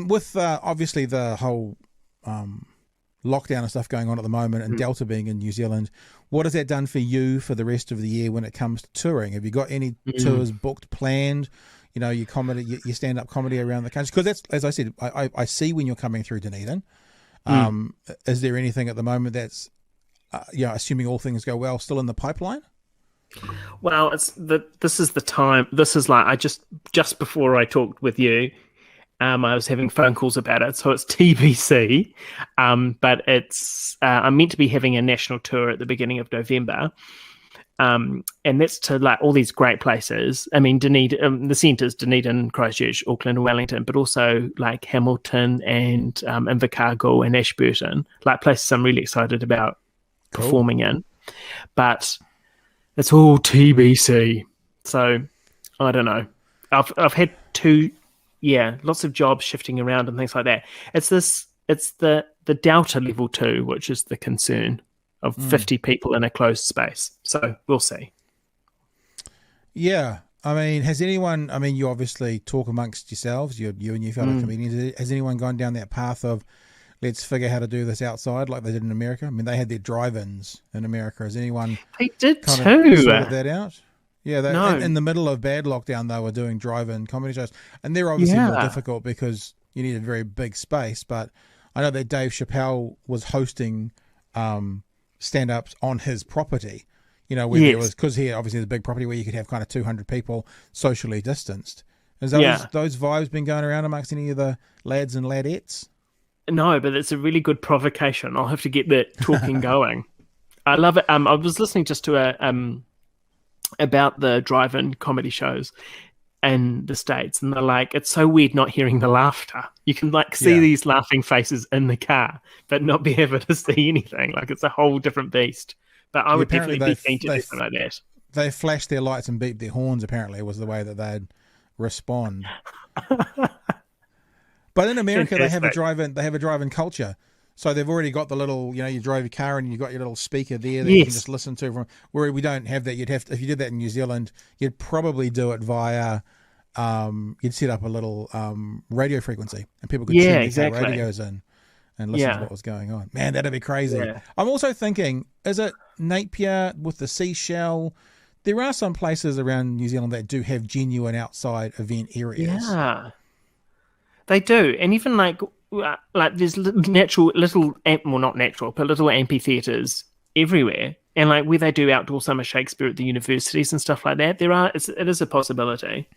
With obviously the whole lockdown and stuff going on at the moment, and Delta being in New Zealand, what has that done for you for the rest of the year when it comes to touring? Have you got any tours booked, planned? Your comedy, your stand-up comedy around the country, because that's, as I said, I see when you're coming through Dunedin. Is there anything at the moment that's, assuming all things go well, still in the pipeline? Well, this is the time. This is like just before I talked with you, I was having phone calls about it. So it's TBC, but it's I'm meant to be having a national tour at the beginning of November. And that's to like all these great places. I mean, Dunedin, the centres, Dunedin, Christchurch, Auckland, and Wellington, but also like Hamilton and Invercargill and Ashburton, like places I'm really excited about performing in. But it's all TBC. So I don't know. I've had lots of jobs shifting around and things like that. It's the Delta level 2, which is the concern. Of 50 people in a closed space. So we'll see. Yeah. I mean, you obviously talk amongst yourselves, you and your fellow comedians. Has anyone gone down that path of, let's figure how to do this outside like they did in America? I mean, they had their drive-ins in America. Has anyone They did kind too. of sorted that out? Yeah, in the middle of bad lockdown, they were doing drive-in comedy shows. And they're obviously more difficult because you need a very big space. But I know that Dave Chappelle was hosting stand-ups on his property, where there was, because he obviously has a big property where you could have kind of 200 people socially distanced. Has those vibes been going around amongst any of the lads and ladettes? No, but it's a really good provocation. I'll have to get that talking going. I love it. I was listening just to about the drive-in comedy shows in the States, and they're like, it's so weird not hearing the laughter. You can like see these laughing faces in the car, but not be able to see anything. Like it's a whole different beast. But I would definitely be keen to do something like that. They flashed their lights and beeped their horns, apparently, was the way that they'd respond. But in America, they have a drive-in culture. So they've already got the little, you drive your car and you've got your little speaker there that you can just listen to. From where we don't have that. If you did that in New Zealand, you'd probably do it via, you'd set up a little radio frequency and people could tune their radios in and listen to what was going on. Man, that'd be crazy. Yeah. I'm also thinking, is it Napier with the seashell? There are some places around New Zealand that do have genuine outside event areas. Yeah, they do. And even like there's natural little, well, not natural, but little amphitheaters everywhere, and like where they do outdoor summer Shakespeare at the universities and stuff like that. It is a possibility.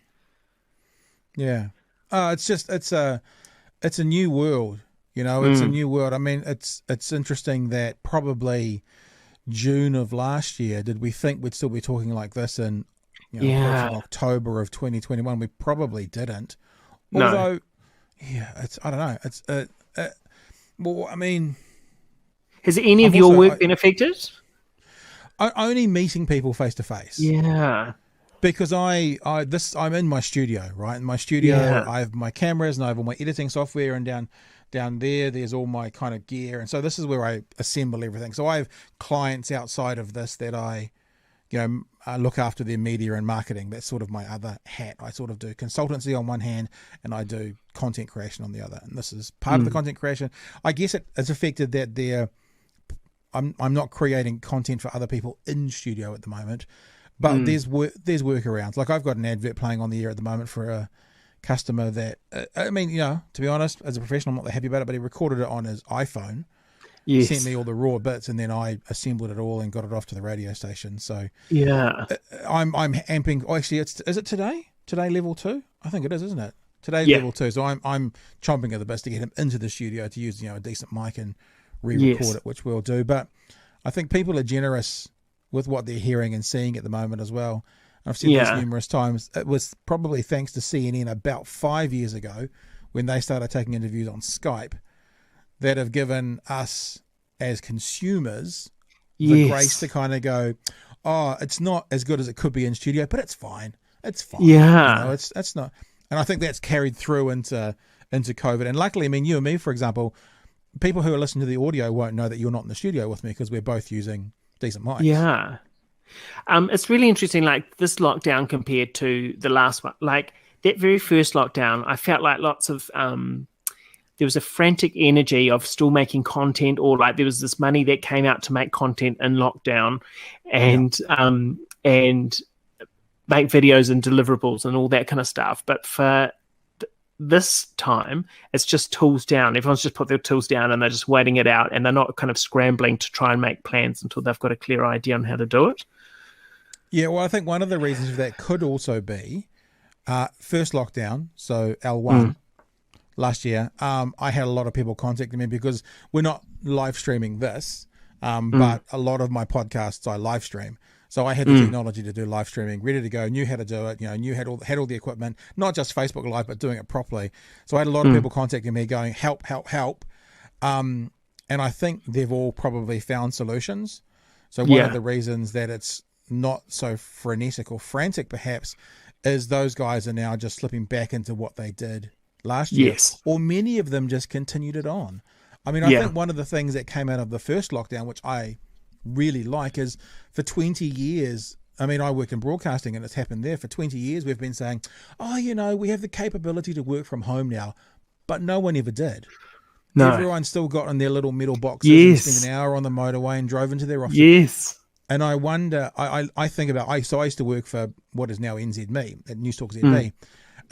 Yeah, it's a new world. It's a new world. I mean, it's interesting that probably June of last year, did we think we'd still be talking like this in October of 2021? We probably didn't. Although. No. Yeah, I don't know. It's well, I mean, has any of your work been affected? Only meeting people face to face. Yeah, because I'm in my studio, right? In my studio, I have my cameras and I have all my editing software, and down Down there's all my kind of gear, and so this is where I assemble everything. So I have clients outside of this that I look after their media and marketing. That's sort of my other hat. I sort of do consultancy on one hand, and I do content creation on the other. And this is part of the content creation. I guess it's affected that I'm not creating content for other people in studio at the moment, but there's workarounds. Like I've got an advert playing on the air at the moment for a customer that, I mean, to be honest, as a professional, I'm not that happy about it, but he recorded it on his iPhone. Yes. Sent me all the raw bits, and then I assembled it all and got it off to the radio station. So yeah, I'm amping. Oh, actually, is it today? Today level 2? I think it is, isn't it? Today's Yeah. level 2. So I'm chomping at the bits to get him into the studio to use a decent mic and re-record it, which we'll do. But I think people are generous with what they're hearing and seeing at the moment as well. I've said this numerous times. It was probably thanks to CNN about 5 years ago when they started taking interviews on Skype that have given us as consumers the grace to kind of go, oh, it's not as good as it could be in studio, but it's fine. It's fine. Yeah. It's not. And I think that's carried through into COVID. And luckily, I mean, you and me, for example, people who are listening to the audio won't know that you're not in the studio with me because we're both using decent mics. Yeah. It's really interesting, like this lockdown compared to the last one. Like that very first lockdown, I felt like lots of there was a frantic energy of still making content, or like there was this money that came out to make content in lockdown and make videos and deliverables and all that kind of stuff. But for this time, it's just tools down. Everyone's just put their tools down and they're just waiting it out, and they're not kind of scrambling to try and make plans until they've got a clear idea on how to do it. Yeah, well, I think one of the reasons for that could also be first lockdown, so L1 last year. I had a lot of people contacting me because we're not live streaming this, but a lot of my podcasts I live stream. So I had the technology to do live streaming, ready to go, knew how to do it, had all the equipment, not just Facebook Live, but doing it properly. So I had a lot of people contacting me going, help. And I think they've all probably found solutions. So one of the reasons that it's not so frenetic or frantic perhaps is those guys are now just slipping back into what they did last year. Yes. Or many of them just continued it on. I mean, I think one of the things that came out of the first lockdown, which I really like, is for 20 years, I mean, I work in broadcasting and it's happened there. For 20 years, we've been saying, oh, we have the capability to work from home now, but no one ever did. No. Everyone still got in their little metal boxes and spent an hour on the motorway and drove into their office. Yes. And I wonder, I think about, I used to work for what is now NZME, at News Talk ZB,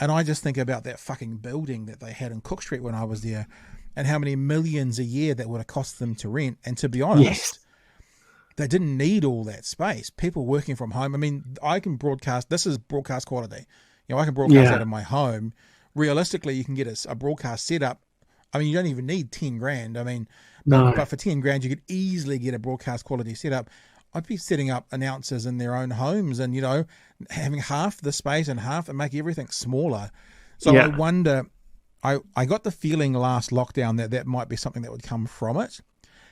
and I just think about that fucking building that they had in Cook Street when I was there, and how many millions a year that would have cost them to rent. And to be honest, they didn't need all that space. People working from home. I mean, I can broadcast. This is broadcast quality. I can broadcast out of my home. Realistically, you can get a broadcast setup. I mean, you don't even need 10 grand. I mean, but for 10 grand, you could easily get a broadcast quality setup. I'd be setting up announcers in their own homes and, having half the space and make everything smaller. So I wonder, I got the feeling last lockdown that might be something that would come from it.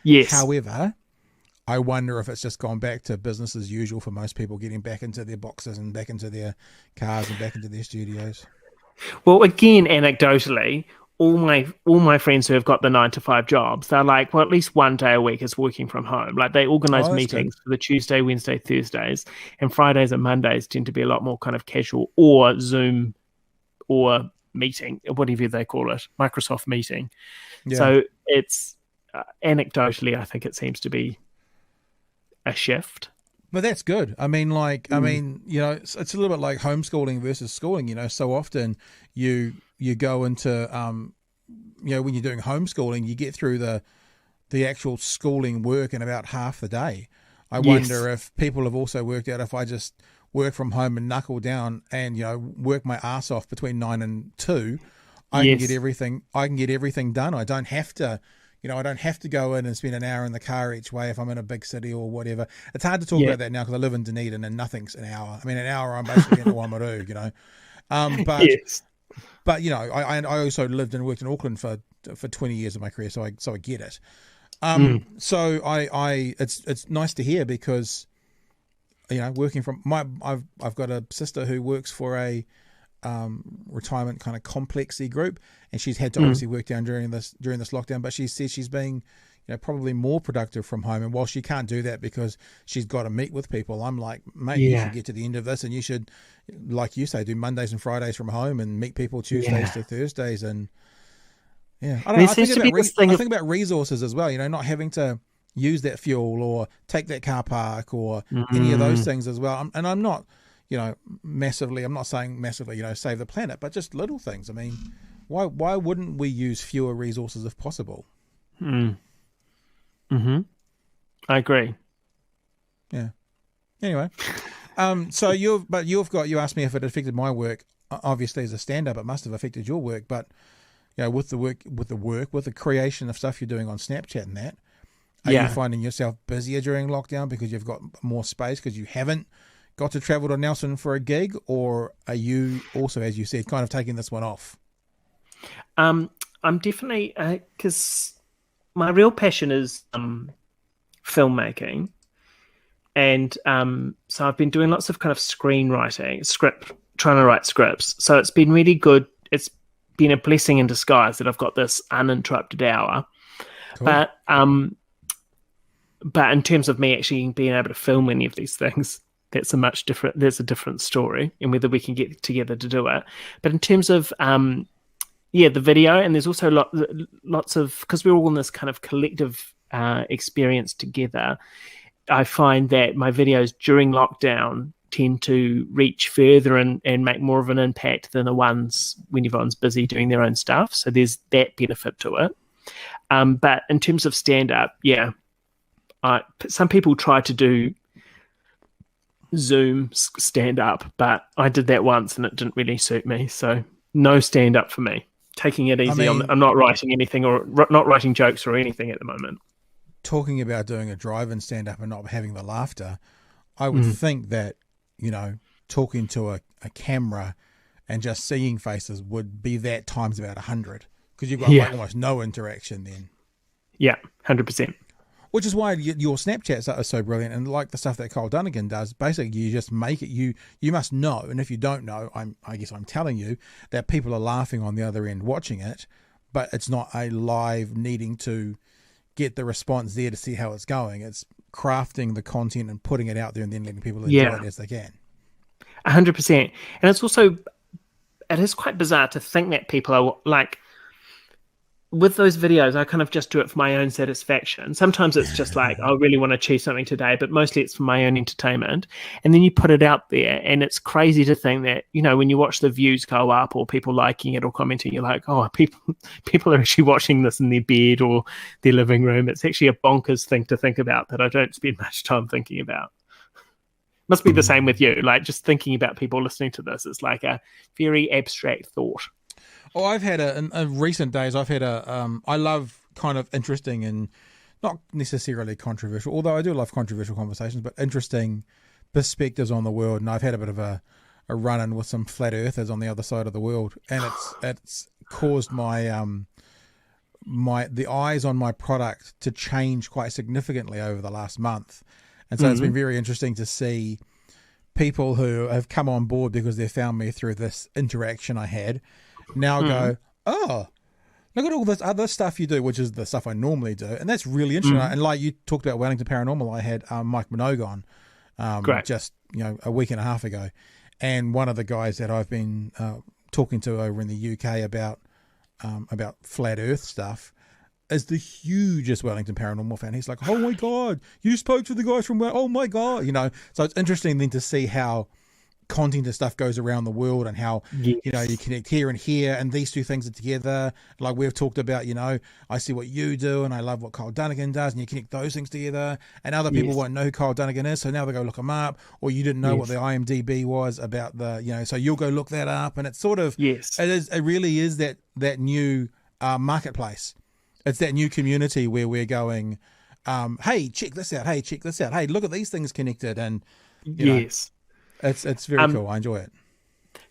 Yes. However, I wonder if it's just gone back to business as usual for most people, getting back into their boxes and back into their cars and back into their studios. Well, again, anecdotally, all my friends who have got the 9-to-5 jobs, they're like, well, at least one day a week is working from home. Like they organise meetings for the Tuesday, Wednesday, Thursdays, and Fridays and Mondays tend to be a lot more kind of casual, or Zoom, or meeting, whatever they call it, Microsoft meeting. Yeah. So it's anecdotally, I think it seems to be a shift. But that's good. I mean, it's a little bit like homeschooling versus schooling. So often you go into, when you're doing homeschooling, you get through the actual schooling work in about half the day. I wonder if people have also worked out, if I just work from home and knuckle down and, work my ass off between 9 and 2, I can get everything done. I don't have to, I don't have to go in and spend an hour in the car each way if I'm in a big city or whatever. It's hard to talk about that now because I live in Dunedin and nothing's an hour. I mean, an hour I'm basically in Oamaru, But I also lived and worked in Auckland for 20 years of my career, so I get it. So it's nice to hear because working from I've got a sister who works for a retirement kind of complexy group, and she's had to obviously work down during this lockdown. But she says she's being, probably more productive from home. And while she can't do that because she's got to meet with people, I'm like, mate, you should get to the end of this, and you should, like you say, do Mondays and Fridays from home and meet people Tuesdays to Thursdays. And I think about resources as well. Not having to use that fuel or take that car park or any of those things as well. And I'm not, massively, I'm not saying massively, save the planet, but just little things. I mean, why wouldn't we use fewer resources if possible? I agree. Yeah. Anyway, so you asked me if it affected my work. Obviously, as a stand-up, it must have affected your work. But with the creation of stuff you're doing on Snapchat and that, are you finding yourself busier during lockdown because you've got more space because you haven't got to travel to Nelson for a gig, or are you also, as you said, kind of taking this one off? I'm definitely, because my real passion is filmmaking, and so I've been doing lots of kind of screenwriting, trying to write scripts. So it's been really good. It's been a blessing in disguise that I've got this uninterrupted hour. Cool. But in terms of me actually being able to film any of these things, there's a different story, and whether we can get together to do it. But in terms of the video, and there's also lots of, because we're all in this kind of collective experience together, I find that my videos during lockdown tend to reach further and make more of an impact than the ones when everyone's busy doing their own stuff. So there's that benefit to it. But in terms of stand-up, some people try to do Zoom stand-up, but I did that once and it didn't really suit me. So no stand-up for me. Taking it easy. I'm not writing anything or not writing jokes or anything at the moment. Talking about doing a drive-in stand-up and not having the laughter, I would think that, talking to a camera and just seeing faces would be that times about 100, because you've got like almost no interaction then. Yeah, 100%. Which is why your Snapchats are so brilliant, and like the stuff that Cole Dunnigan does, basically you just make it, you must know, and if you don't know, I guess I'm telling you that people are laughing on the other end watching it, but it's not a live needing to get the response there to see how it's going. It's crafting the content and putting it out there and then letting people enjoy it as they can. 100%. And it is quite bizarre to think that people are like, with those videos, I kind of just do it for my own satisfaction. Sometimes it's just like, I really want to achieve something today, but mostly it's for my own entertainment. And then you put it out there, and it's crazy to think that, when you watch the views go up or people liking it or commenting, you're like, oh, people are actually watching this in their bed or their living room. It's actually a bonkers thing to think about that I don't spend much time thinking about. Must be the same with you. Like, just thinking about people listening to this is like a very abstract thought. Oh, I've had in recent days, I love kind of interesting and not necessarily controversial, although I do love controversial conversations, but interesting perspectives on the world. And I've had a bit of a run-in with some flat earthers on the other side of the world. And it's caused my the eyes on my product to change quite significantly over the last month. And so it's been very interesting to see people who have come on board because they found me through this interaction I had now go, oh, look at all this other stuff you do, which is the stuff I normally do. And that's really interesting. And like you talked about Wellington Paranormal, I had Mike Minogue on just, a week and a half ago. And one of the guys that I've been talking to over in the UK about flat earth stuff is the hugest Wellington Paranormal fan. He's like, oh my God, you spoke to the guys from oh my God, So it's interesting then to see how content and stuff goes around the world and how, you connect here and here, and these two things are together. Like we've talked about, I see what you do and I love what Cole Dunnigan does, and you connect those things together, and other people won't know who Cole Dunnigan is, so now they go look him up, or you didn't know what the IMDb was about the, so you'll go look that up, and it's sort of, it really is that new marketplace. It's that new community where we're going, hey, check this out. Hey, check this out. Hey, look at these things connected. And you know, it's very cool. I enjoy it.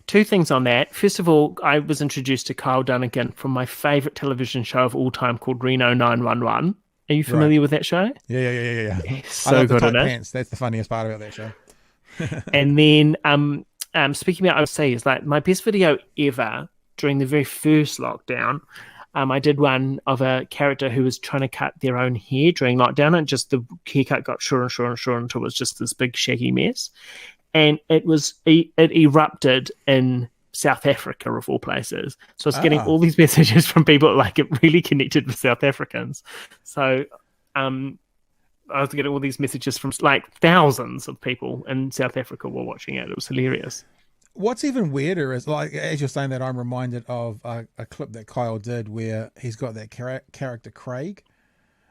Two things on that. First of all, I was introduced to Kyle Dunnigan from my favourite television show of all time called Reno 911. Are you familiar with that show? Yeah. So I love good the at tight it. pants. That's the funniest part about that show. And then speaking about overseas, like my best video ever during the very first lockdown, I did one of a character who was trying to cut their own hair during lockdown, and just the haircut got shorter and shorter and shorter until it was just this big shaggy mess. And it erupted in South Africa of all places. So I was getting all these messages from people like it really connected with South Africans. So I was getting all these messages from like thousands of people in South Africa were watching it. It was hilarious. What's even weirder is, like, as you're saying that, I'm reminded of a clip that Kyle did where he's got that character Craig,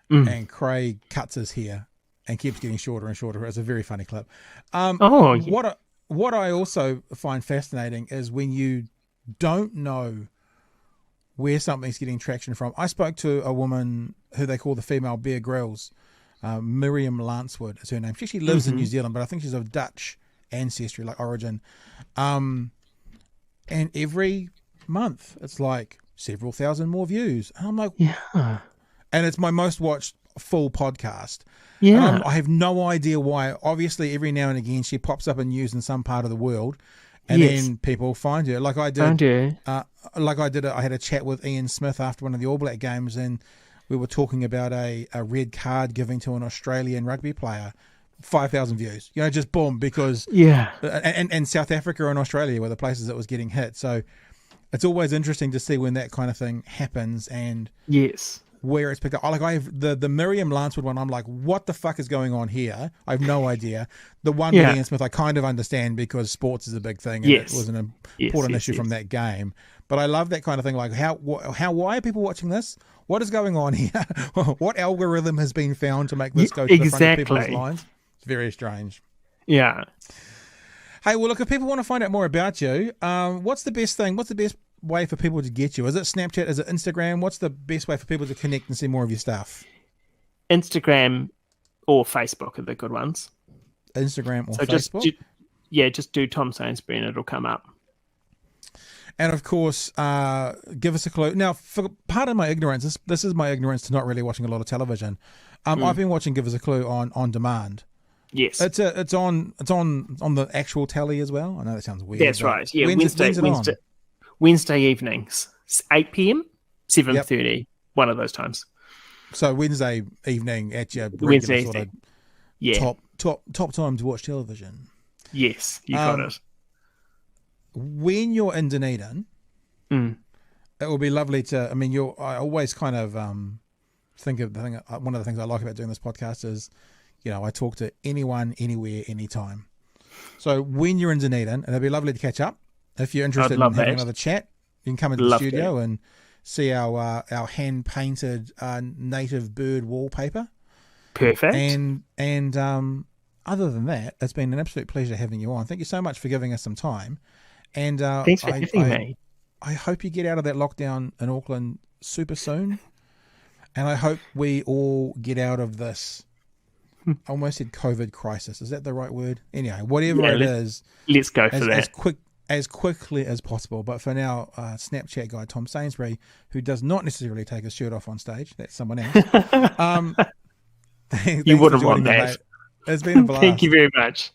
and Craig cuts his hair and keeps getting shorter and shorter. It's a very funny clip. What I also find fascinating is when you don't know where something's getting traction from. I spoke to a woman who they call the female Bear Grylls, Miriam Lancewood is her name. She actually lives in New Zealand, but I think she's of Dutch ancestry, like origin. And every month it's like several thousand more views. And I'm like, yeah. And it's my most watched full podcast. Yeah. I have no idea why. Obviously, every now and again she pops up in news in some part of the world, and then people find her. Like I did. I had a chat with Ian Smith after one of the All Black games, and we were talking about a red card giving to an Australian rugby player. 5,000 views, just boom, because and South Africa and Australia were the places that was getting hit. So it's always interesting to see when that kind of thing happens and where it's picked up. Like I have the Miriam Lancewood one, I'm like, what the fuck is going on here? I have no idea. The one with Ian Smith I kind of understand because sports is a big thing and it was an important issue from that game. But I love that kind of thing, like why are people watching this? What is going on here? What algorithm has been found to make this go to the front of people's lines? It's very strange. Yeah. Hey, well, look, if people want to find out more about you, what's the best thing? What's the best way for people to get you? Is it Snapchat? Is it Instagram? What's the best way for people to connect and see more of your stuff? Instagram or Facebook are the good ones. Instagram or Facebook? Just do Tom Sainsbury and it'll come up. And of course, give us a clue. Now, for part of my ignorance, this is my ignorance to not really watching a lot of television. I've been watching Give Us a Clue on demand. Yes, it's on the actual telly as well. I know that sounds weird. That's right. Yeah, Wednesday evenings, 8 p.m, 7:30, one of those times. So Wednesday evening at your Wednesday sort of top time to watch television. Yes, you got it. When you're in Dunedin, it would be lovely to. I mean, I always kind of think of the thing. One of the things I like about doing this podcast is, I talk to anyone, anywhere, anytime. So when you're in Dunedin, and it'd be lovely to catch up. If you're interested in having another chat, you can come into the studio and see our hand-painted native bird wallpaper. Perfect. And other than that, it's been an absolute pleasure having you on. Thank you so much for giving us some time. And thanks for having me. I hope you get out of that lockdown in Auckland super soon. And I hope we all get out of this. I almost said COVID crisis. Is that the right word? Anyway, whatever it is, let's go for that as quickly as possible. But for now, Snapchat guy Tom Sainsbury, who does not necessarily take his shirt off on stage, that's someone else. You wouldn't want that. It's been a blast. Thank you very much.